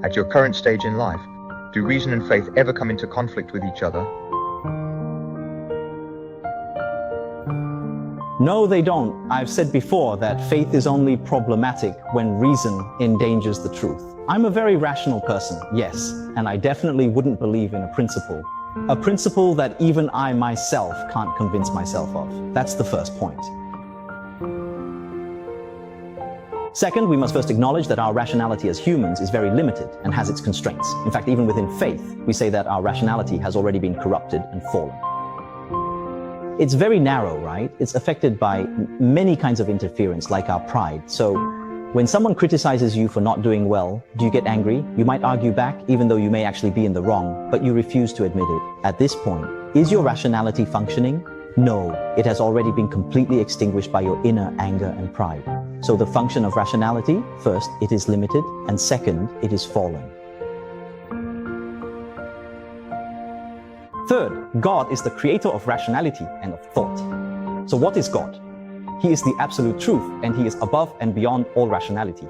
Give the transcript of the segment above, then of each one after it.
At your current stage in life, do reason and faith ever come into conflict with each other? No, they don't. I've said before that faith is only problematic when reason endangers the truth. I'm a very rational person, yes, and I definitely wouldn't believe in a principle that even I myself can't convince myself of. That's the first point. Second, we must first acknowledge that our rationality as humans is very limited and has its constraints. In fact, even within faith, we say that our rationality has already been corrupted and fallen. It's very narrow, right? It's affected by many kinds of interference, like our pride. So when someone criticizes you for not doing well, do you get angry? You might argue back, even though you may actually be in the wrong, but you refuse to admit it. At this point, is your rationality functioning? No, it has already been completely extinguished by your inner anger and pride. So the function of rationality, first, it is limited, and second, it is fallen. Third, God is the creator of rationality and of thought. So what is God? He is the absolute truth, and He is above and beyond all rationality.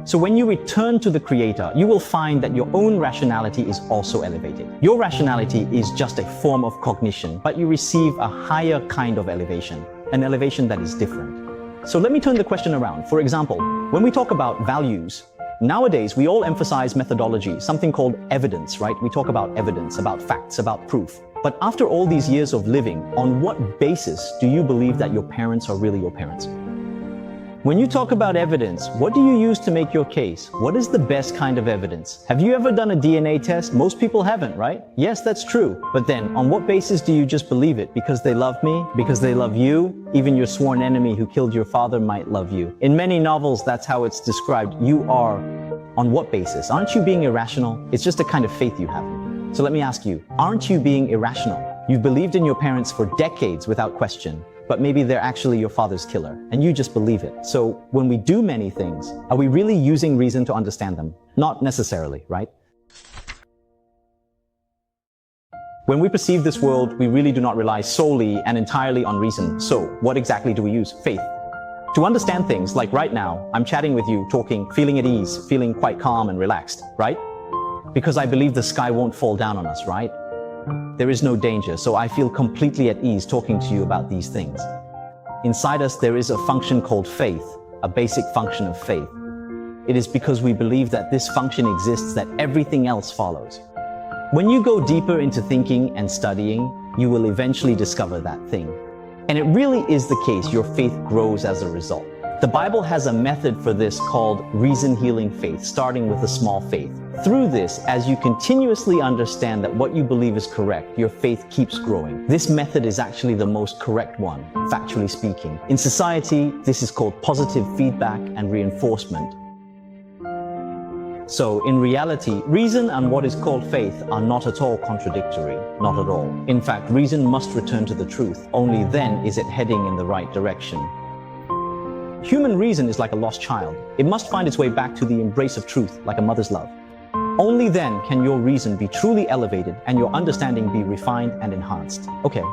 So when you return to the Creator, you will find that your own rationality is also elevated. Your rationality is just a form of cognition, but you receive a higher kind of elevation, an elevation that is different. So let me turn the question around. For example, when we talk about values, nowadays we all emphasize methodology, something called evidence, right? We talk about evidence, about facts, about proof. But after all these years of living, on what basis do you believe that your parents are really your parents? When you talk about evidence, what do you use to make your case? What is the best kind of evidence? Have you ever done a DNA test? Most people haven't, right? Yes, that's true. But then, on what basis do you just believe it? Because they love me? Because they love you? Even your sworn enemy who killed your father might love you. In many novels, that's how it's described. You are. On what basis? Aren't you being irrational? It's just a kind of faith you have. So let me ask you, aren't you being irrational? You've believed in your parents for decades without question. But maybe they're actually your father's killer, and you just believe it. So when we do many things, are we really using reason to understand them? Not necessarily, right? When we perceive this world, we really do not rely solely and entirely on reason. So what exactly do we use? Faith. To understand things, like right now, I'm chatting with you, talking, feeling at ease, feeling quite calm and relaxed, right? Because I believe the sky won't fall down on us, right? There is no danger, so I feel completely at ease talking to you about these things. Inside us, there is a function called faith, a basic function of faith. It is because we believe that this function exists that everything else follows. When you go deeper into thinking and studying, you will eventually discover that thing. And it really is the case, your faith grows as a result. The Bible has a method for this called reason-healing faith, starting with a small faith. Through this, as you continuously understand that what you believe is correct, your faith keeps growing. This method is actually the most correct one, factually speaking. In society, this is called positive feedback and reinforcement. So, in reality, reason and what is called faith are not at all contradictory, not at all. In fact, reason must return to the truth. Only then is it heading in the right direction. Human reason is like a lost child. It must find its way back to the embrace of truth, like a mother's love. Only then can your reason be truly elevated and your understanding be refined and enhanced. Okay,